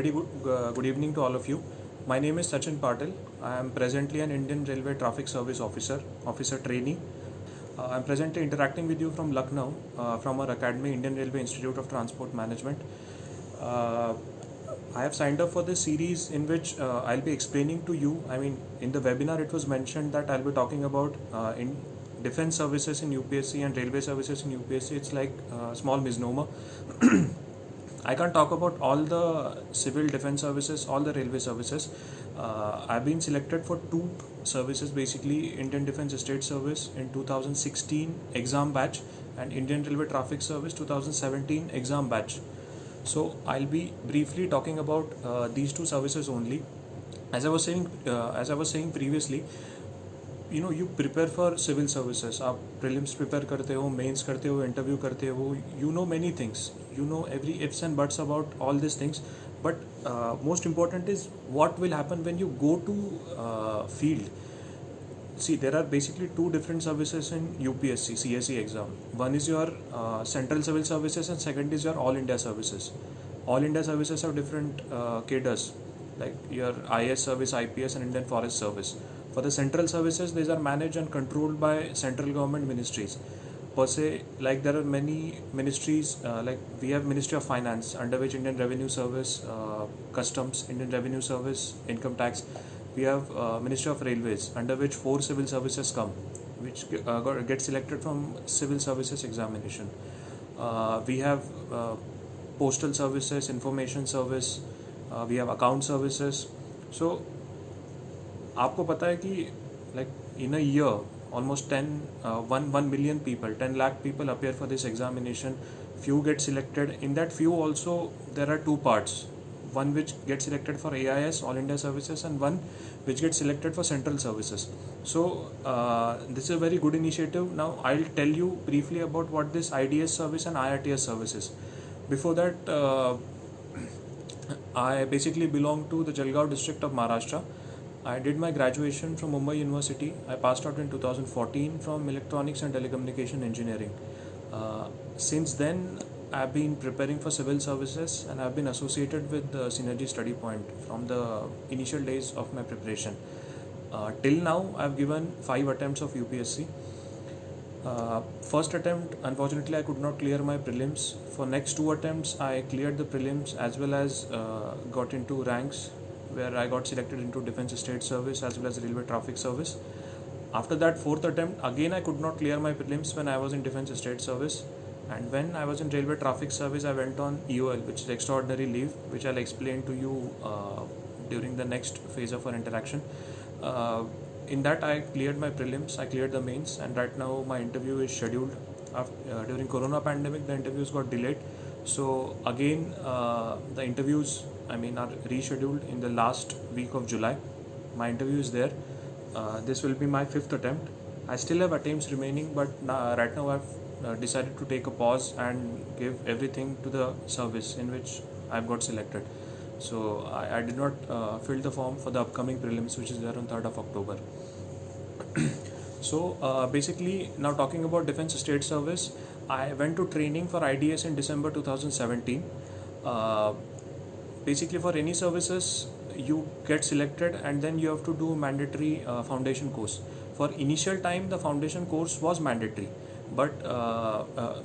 very good evening to all of you. My name is Sachin Patil. I am presently an Indian Railway Traffic Service officer trainee. I am presently interacting with you from Lucknow, from our academy, Indian Railway Institute of Transport Management. Uh, I have signed up for this series in which I'll be explaining to you. In the webinar, it was mentioned that I'll be talking about in defense services in UPSC and railway services in UPSC. It's like small misnomer. I can't talk about all the civil defense services, all the railway services. I've been selected for two services, basically Indian Defence Estate Service in 2016 exam batch and Indian Railway Traffic Service 2017 exam batch. So I'll be briefly talking about these two services only. As I was saying previously, you prepare for civil services. आप prelims prepare करते हो, mains करते हो, interview करते हो. You know many things. You know every ifs and buts about all these things. But most important is what will happen when you go to field. See, there are basically two different services in UPSC CSE exam. One is your Central Civil Services and second is your All India Services. All India Services have different cadres, like your IS Service, IPS and Indian Forest Service. For the central services, these are managed and controlled by central government ministries. Per se, like there are many ministries, like we have Ministry of Finance, under which Indian Revenue Service, Customs, Indian Revenue Service, Income Tax. We have Ministry of Railways, under which 4 civil services come, which get selected from civil services examination. We have postal services, information service, we have account services. So आपको पता है कि like in a year almost 1 million people, 10 lakh people appear for this examination. Few get selected. In that few also there are two parts, one which gets selected for AIS All India Services and one which gets selected for central services. So this is a very good initiative. Now I'll tell you briefly about what this IDS service and IRTS service is. Before that, I basically belong to the Jalgaon district of Maharashtra. I did my graduation from Mumbai University. I passed out in 2014 from Electronics and Telecommunication Engineering. Since then, I've been preparing for civil services and I've been associated with the Synergy Study Point from the initial days of my preparation. Till now, I've given 5 attempts of UPSC. First attempt, unfortunately, I could not clear my prelims. For next 2 attempts, I cleared the prelims as well as got into ranks, where I got selected into Defence Estate Service as well as Railway Traffic Service. After that 4th attempt, again I could not clear my prelims when I was in Defence Estate Service, and when I was in Railway Traffic Service I went on EOL, which is extraordinary leave, which I'll explain to you during the next phase of our interaction. In that I cleared my prelims, I cleared the mains, and right now my interview is scheduled. During Corona pandemic the interviews got delayed, so again the interviews are rescheduled in the last week of July. My interview is there. This will be my 5th attempt. I still have attempts remaining, but right now I've decided to take a pause and give everything to the service in which I've got selected. So I did not fill the form for the upcoming prelims, which is there on 3rd of October. So basically, now talking about Defence Estate Service, I went to training for IDS in December 2017. Basically, for any services, you get selected and then you have to do mandatory foundation course. For initial time, the foundation course was mandatory, but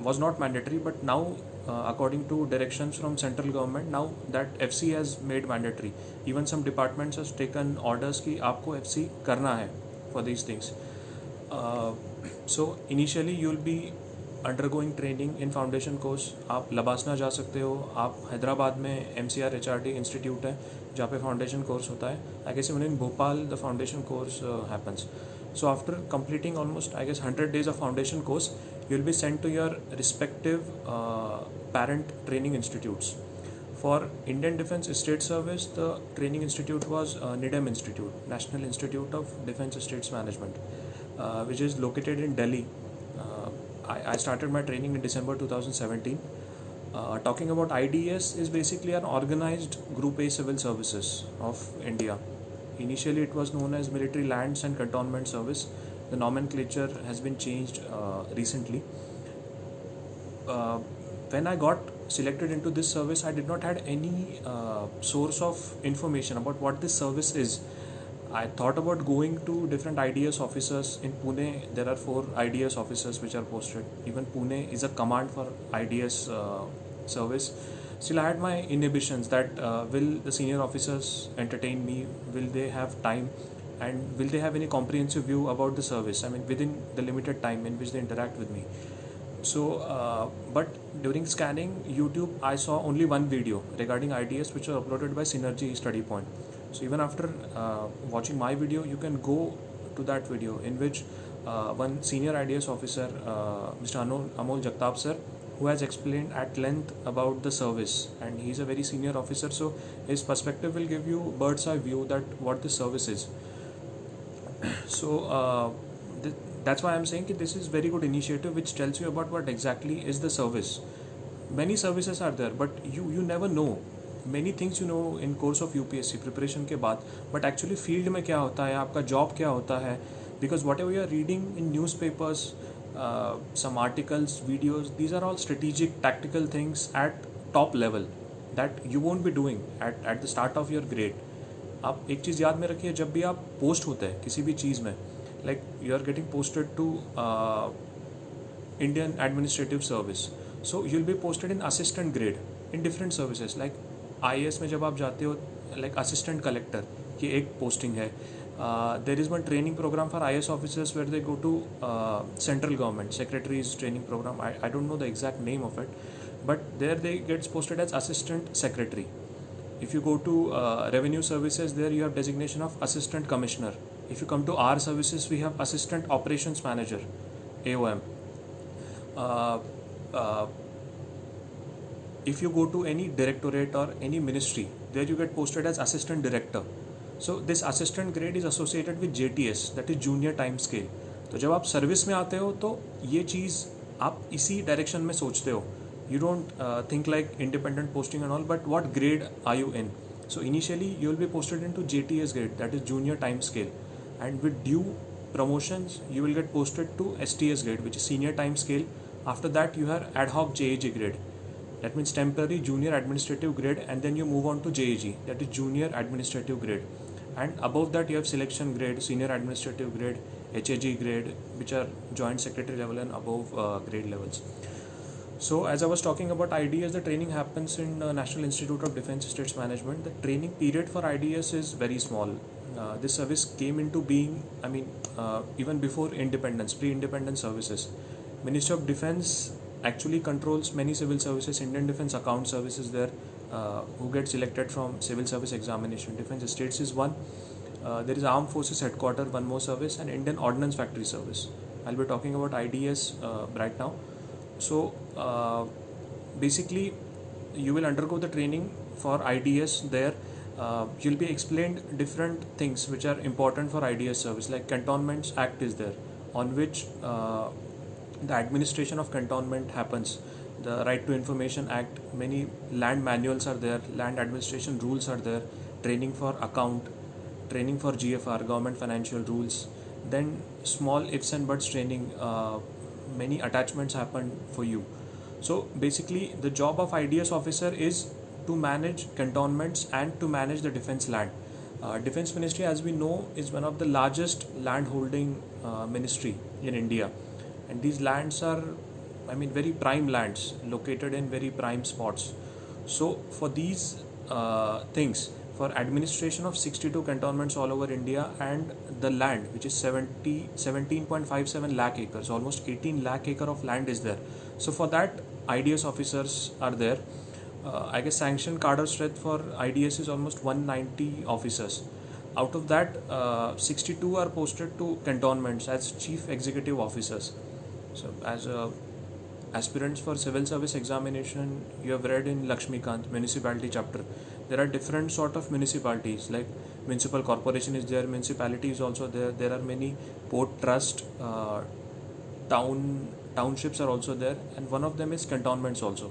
was not mandatory. But now, according to directions from central government, now that FC has made mandatory. Even some departments has taken orders कि आपको FC करना है for these things. So initially, you will be undergoing training in foundation course. आप लबासना जा सकते हो. आप हैदराबाद में MCR HRD इंस्टीट्यूट है जहाँ पे फाउंडेशन कोर्स होता है. I guess even in Bhopal the foundation course happens. So after completing almost 100 days of foundation course, you will be sent to your respective parent training institutes. For Indian Defence Estate Service, the training institute was NIDEM Institute, National Institute of Defence Estates Management, which is located in Delhi. I started my training in December 2017. Talking about IDS is basically an organized Group A civil services of India. Initially it was known as Military Lands and Cantonment Service. The nomenclature has been changed recently. When I got selected into this service, I did not had any source of information about what this service is. I thought about going to different IDS officers in Pune. There are 4 IDS officers which are posted. Even Pune is a command for IDS service. Still, I had my inhibitions that will the senior officers entertain me? Will they have time? And will they have any comprehensive view about the service? I mean, within the limited time in which they interact with me. So, but during scanning YouTube, I saw only one video regarding IDS which was uploaded by Synergy Study Point. So even after watching my video, you can go to that video in which one senior IDS officer, Mr. Amol Jagtap sir, who has explained at length about the service, and he's a very senior officer, so his perspective will give you bird's eye view that what the service is. So that's why I'm saying that this is very good initiative which tells you about what exactly is the service. Many services are there, but you never know many things, you know, in course of UPSC preparation के बाद, but actually field में क्या होता है, आपका job क्या होता है, because whatever you are reading in newspapers, some articles, videos, these are all strategic tactical things at top level that you won't be doing at the start of your grade. आप एक चीज़ याद में रखिए, जब भी आप पोस्ट होते हैं किसी भी चीज़ में, like you are getting posted to Indian Administrative Service, so you'll be posted in assistant grade in different services. Like IAS में जब आप जाते हो, like असिस्टेंट कलेक्टर ये एक पोस्टिंग है. There is one training program for IAS officers where they go to central government secretaries training program. I don't know the exact name of it, but there they gets posted as assistant secretary. If you go to revenue services, there you have designation of assistant commissioner. If you come to our services, we have assistant operations manager, AOM. If you go to any directorate or any ministry, there you get posted as assistant director. So this assistant grade is associated with JTS, that is junior time scale. तो जब आप service में आते हो तो ये चीज़ आप इसी डायरेक्शन में सोचते हो. You don't think like independent posting and all, but what grade are you in? So initially you will be posted into JTS grade, that is junior time scale, and with due promotions you will get posted to STS grade, which is senior time scale. After that you have ad hoc JAG grade, that means temporary junior administrative grade, and then you move on to JAG, that is junior administrative grade, and above that you have selection grade, senior administrative grade, HAG grade, which are joint secretary level and above grade levels. So as I was talking about IDS, the training happens in National Institute of Defence Estates Management. The training period for IDS is very small. This service came into being, I mean, even before independence, pre-independence services. Ministry of Defence actually controls many civil services. Indian Defence Account Service is there, who get selected from civil service examination. Defence Estates is one. There is Armed Forces Headquarters, one more service, and Indian Ordnance Factory Service. I'll be talking about IDS right now. So basically you will undergo the training for IDS there. You'll be explained different things which are important for IDS service, like Cantonments Act is there, on which the administration of cantonment happens. The Right to Information Act, many land manuals are there, land administration rules are there, training for account, training for GFR, government financial rules, then small ifs and buts training. Many attachments happen for you. So basically the job of IDS officer is to manage cantonments and to manage the defense land. Defense Ministry, as we know, is one of the largest land holding ministry in India, and these lands are, I mean, very prime lands located in very prime spots. So for these things, for administration of 62 cantonments all over India, and the land which is 17.57 lakh acres, almost 18 lakh acre of land is there. So for that IDS officers are there. I guess sanctioned cadre strength for IDS is almost 190 officers. Out of that 62 are posted to cantonments as chief executive officers. So as aspirants for civil service examination, you have read in Lakshmikant municipality chapter, there are different sort of municipalities, like municipal corporation is there, municipality is also there, there are many port trust, townships are also there, and one of them is cantonments also.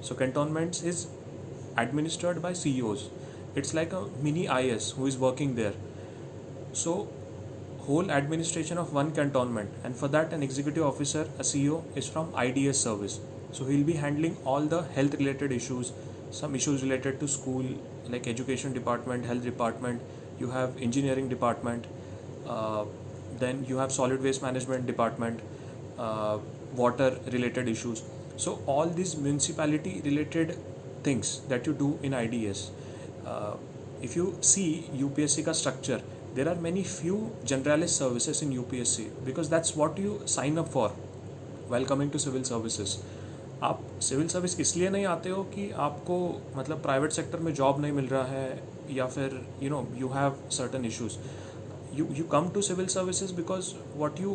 So cantonments is administered by CEOs. It's like a mini IS who is working there. So whole administration of one cantonment, and for that an executive officer, a CEO, is from IDS service. So he'll be handling all the health related issues, some issues related to school like education department, health department, you have engineering department, uh, then you have solid waste management department, water related issues. So all these municipality related things that you do in IDS. Uh, if you see UPSC का structure, there are many few generalist services in UPSC because that's what you sign up for while coming to civil services. आप civil service इसलिए नहीं आते हो कि आपको मतलब private sector में जॉब नहीं मिल रहा है या फिर you have certain issues. You come to civil services because what you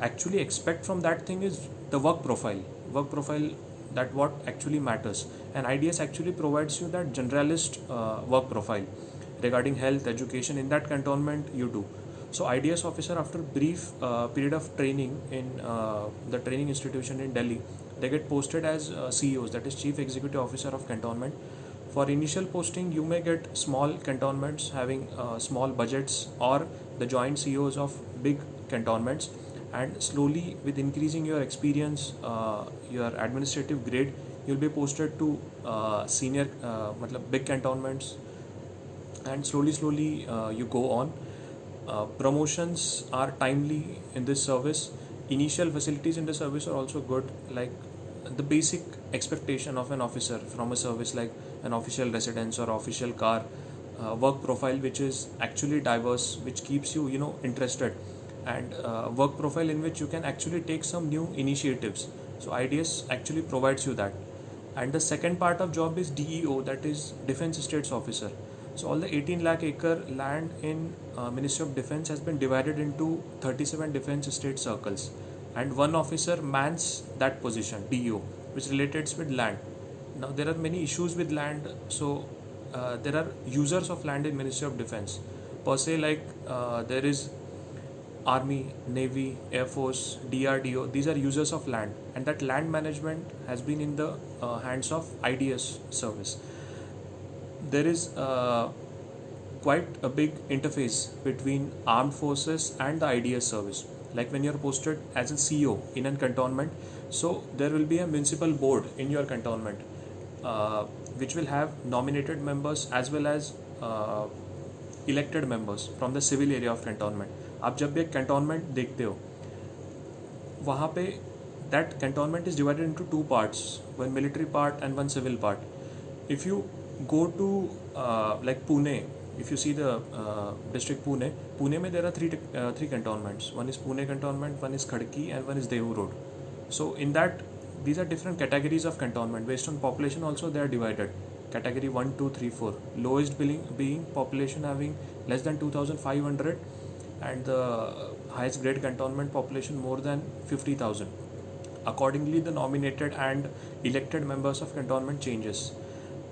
actually expect from that thing is the work profile, that what actually matters, and IDS actually provides you that generalist work profile regarding health education in that cantonment you do. So IDS officer, after brief period of training in the training institution in Delhi, they get posted as CEOs, that is Chief Executive Officer of Cantonment. For initial posting, you may get small cantonments having small budgets or the joint CEOs of big cantonments, and slowly with increasing your experience, your administrative grade, you'll be posted to senior matlab big cantonments, and slowly you go on. Promotions are timely in this service. Initial facilities in the service are also good, like the basic expectation of an officer from a service, like an official residence or official car, work profile which is actually diverse, which keeps you interested, and work profile in which you can actually take some new initiatives. So IDS actually provides you that. And the second part of job is DEO, that is Defense Estates Officer. So all the 18 lakh acre land in Ministry of Defense has been divided into 37 defense estate circles, and one officer mans that position, DEO, which relates with land. Now there are many issues with land, so there are users of land in Ministry of Defense per se, like there is Army, Navy, Air Force, DRDO. These are users of land, and that land management has been in the hands of IDS service. There is quite a big interface between armed forces and the IDS service. Like when you're posted as a CEO in a cantonment, so there will be a municipal board in your cantonment, which will have nominated members as well as elected members from the civil area of cantonment. आप जब भी एक cantonment देखते हो, वहाँ पे that cantonment is divided into two parts, one military part and one civil part. If you go to like Pune, if you see the district Pune में there are three cantonments. One is Pune cantonment, one is Khadki, and one is Dehu Road. So in that, these are different categories of cantonment. Based on population also they are divided. Category 1, 2, 3, 4. Lowest being population having less than 2,500, and the highest grade cantonment population more than 50,000. Accordingly, the nominated and elected members of cantonment changes.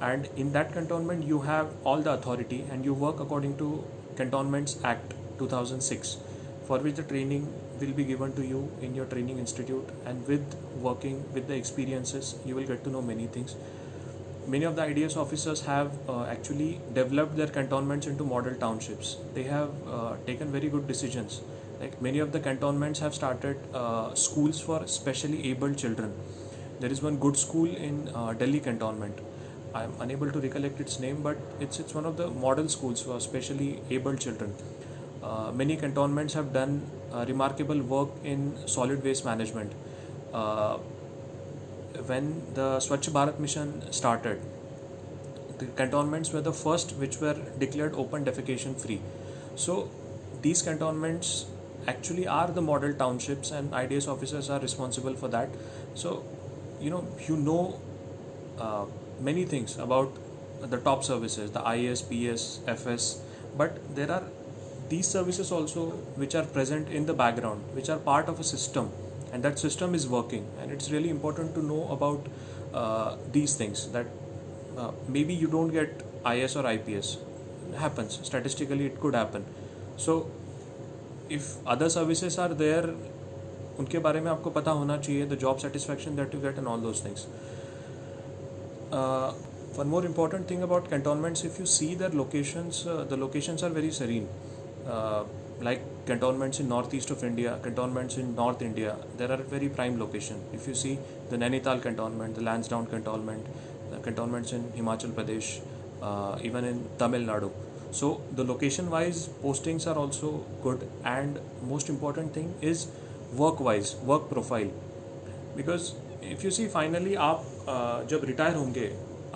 And in that cantonment, you have all the authority, and you work according to Cantonments Act 2006, for which the training will be given to you in your training institute, and with working with the experiences, you will get to know many things. Many of the IDS officers have actually developed their cantonments into model townships. They have taken very good decisions. Like many of the cantonments have started schools for specially abled children. There is one good school in Delhi cantonment. I am unable to recollect its name, but it's one of the model schools for specially abled children. Many cantonments have done remarkable work in solid waste management. When the Swachh Bharat mission started, the cantonments were the first which were declared open defecation free. So these cantonments actually are the model townships, and IDS officers are responsible for that. So many things about the top services, the IS, PS, FS, but there are these services also which are present in the background, which are part of a system, and that system is working. And it's really important to know about these things, that maybe you don't get IS or IPS. It happens statistically, it could happen. So if other services are there, उनके बारे में आपको पता होना चाहिए, the job satisfaction that you get and all those things. One more important thing about cantonments, if you see their locations, the locations are very serene. like cantonments in northeast of India, cantonments in North India, there are very prime location. If you see the Nainital cantonment, the Lansdowne cantonment, the cantonments in Himachal Pradesh, even in Tamil Nadu. So the location wise postings are also good, and most important thing is work wise, work profile. Because if you see finally आप जब retire होंगे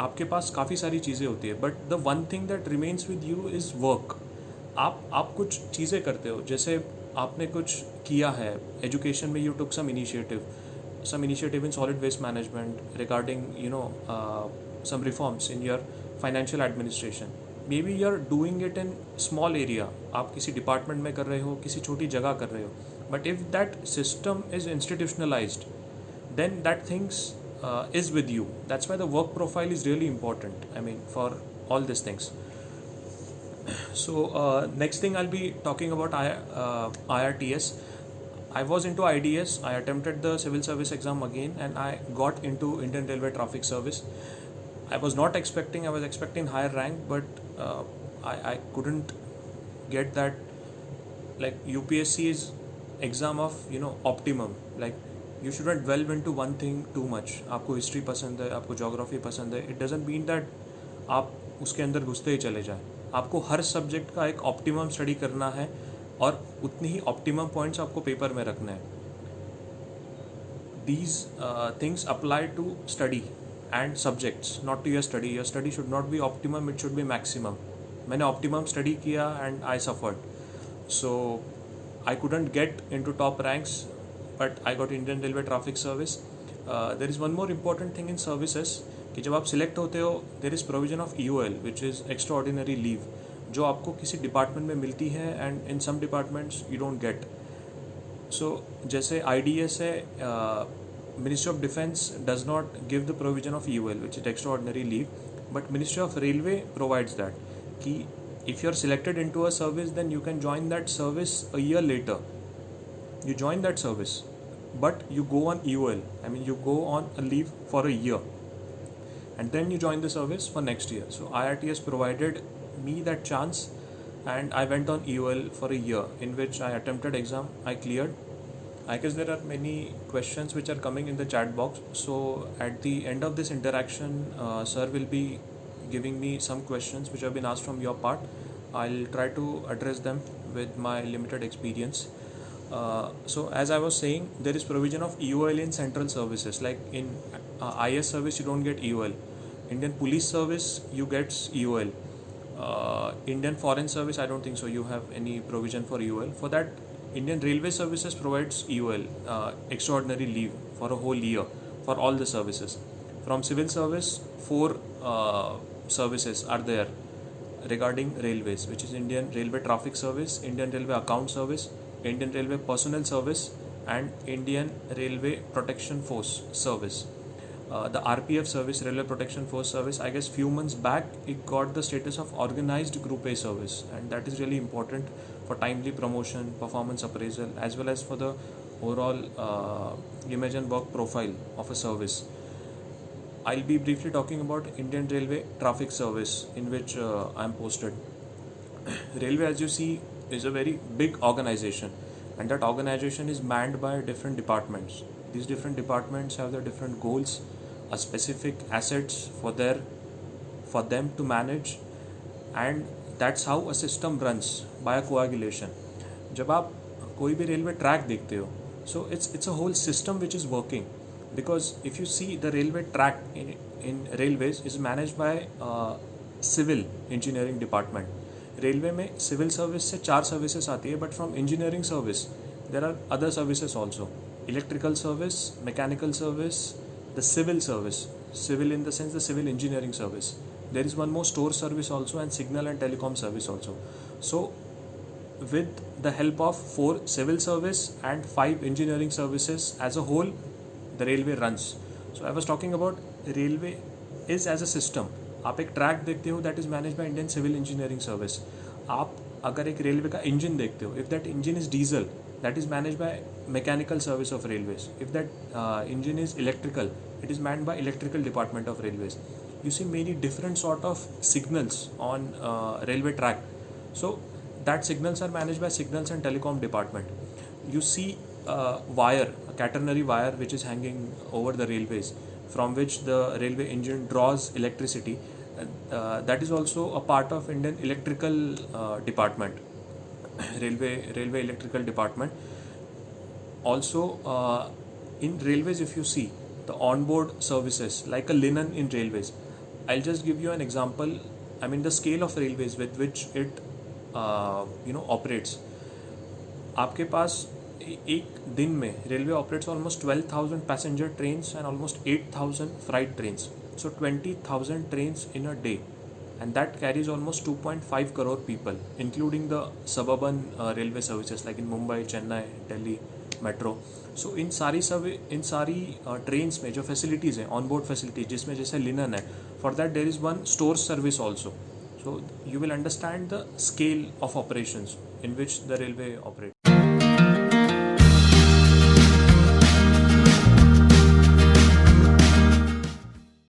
आपके पास काफ़ी सारी चीज़ें होती है, but the one thing that remains with you is work. आप कुछ चीज़ें करते हो, जैसे आपने कुछ किया है एजुकेशन में, you took some initiative in solid waste management regarding some reforms in your financial administration. Maybe you are doing it in small area, आप किसी डिपार्टमेंट में कर रहे हो, किसी छोटी जगह कर रहे हो, but if that system is institutionalised, then that things is with you. That's why the work profile is really important, I mean, for all these things. So next thing I'll be talking about IRTS. I was into IDS. I attempted the civil service exam again, and I got into Indian Railway Traffic Service. I was not expecting, I was expecting higher rank, but I couldn't get that. Like UPSC is exam of optimum. Like you shouldn't delve into one thing too much. आपको history पसंद है, आपको geography पसंद है, it doesn't mean that आप उसके अंदर घुसते ही चले जाएं. आपको हर सब्जेक्ट का एक ऑप्टिमम स्टडी करना है और उतनी ही ऑप्टिमम पॉइंट्स आपको पेपर में रखना है. These things apply to study and subjects, not to your study. Your study should not be optimum, it should be maximum. मैंने ऑप्टिमम स्टडी किया and I suffered. So I couldn't get into top ranks, but I got Indian Railway Traffic Service. There is one more important thing in services कि जब आप select होते हो, there is provision of EOL which is extraordinary leave, जो आपको किसी department में मिलती है and in some departments you don't get. So जैसे IDS है, Ministry of Defence does not give the provision of EOL which is extraordinary leave, but Ministry of Railway provides that कि if you are selected into a service, then you can join that service a year later. You join that service, but you go on EOL. I mean, you go on a leave for a year, and then you join the service for next year. So IRTS provided me that chance, and I went on EOL for a year, in which I attempted exam. I cleared. I guess there are many questions which are coming in the chat box. So at the end of this interaction, sir will be giving me some questions which have been asked from your part. I'll try to address them with my limited experience. So as I was saying, there is provision of EOL in central services. Like in IS service you don't get EOL. Indian Police Service you get EOL. Indian Foreign Service I don't think so you have any provision for EOL. For that, Indian Railway Services provides EOL, extraordinary leave for a whole year for all the services. From civil service, 4 services are there regarding railways, which is Indian Railway Traffic Service, Indian Railway Account Service, Indian Railway Personnel Service, and Indian Railway Protection Force Service. The RPF service, Railway Protection Force Service, I guess few months back it got the status of organized Group A service, and that is really important for timely promotion, performance appraisal, as well as for the overall image and work profile of a service. I'll be briefly talking about Indian Railway Traffic Service, in which I am posted. Railway, as you see, is a very big organization, and that organization is manned by different departments. These different departments have their different goals, a specific assets for them to manage, and that's how a system runs by a coagulation. जब आप कोई भी railway track देखते हो, so it's a whole system which is working, because if you see the railway track in railways is managed by civil engineering department. Railway में civil service से 4 services आती है, but from engineering service there are other services also. Electrical service, mechanical service, the civil service, civil in the sense the civil engineering service. There is one more store service also, and signal and telecom service also. So with the help of 4 civil service and 5 engineering services as a whole, the railway runs. So I was talking about railway is as a system. आप एक track देखते हो, that is manage by Indian civil engineering service. आप अगर एक railway का engine देखते हो, if that engine is diesel, that is manage by mechanical service of railways. If that engine is electrical, it is manned by electrical department of railways. You see many different sort of signals on railway track. So that signals are managed by Signals and Telecom Department. You see a wire, a catenary wire, which is hanging over the railways, from which the railway engine draws electricity. That is also a part of Indian Electrical Department, railway electrical department. Also, in railways, if you see the onboard services like a linen in railways, I'll just give you an example. I mean, the scale of railways with which it operates. आपके पास एक दिन में railway operates almost 12,000 passenger trains and almost 8,000 freight trains, so 20,000 trains in a day, and that carries almost 2.5 crore people, including the suburban railway services like in Mumbai, Chennai, Delhi metro. So इन सारी trains में जो facilities हैं, on board facilities जिसमें जैसे linen है, for that there is one store service also. So you will understand the scale of operations in which the railway operates.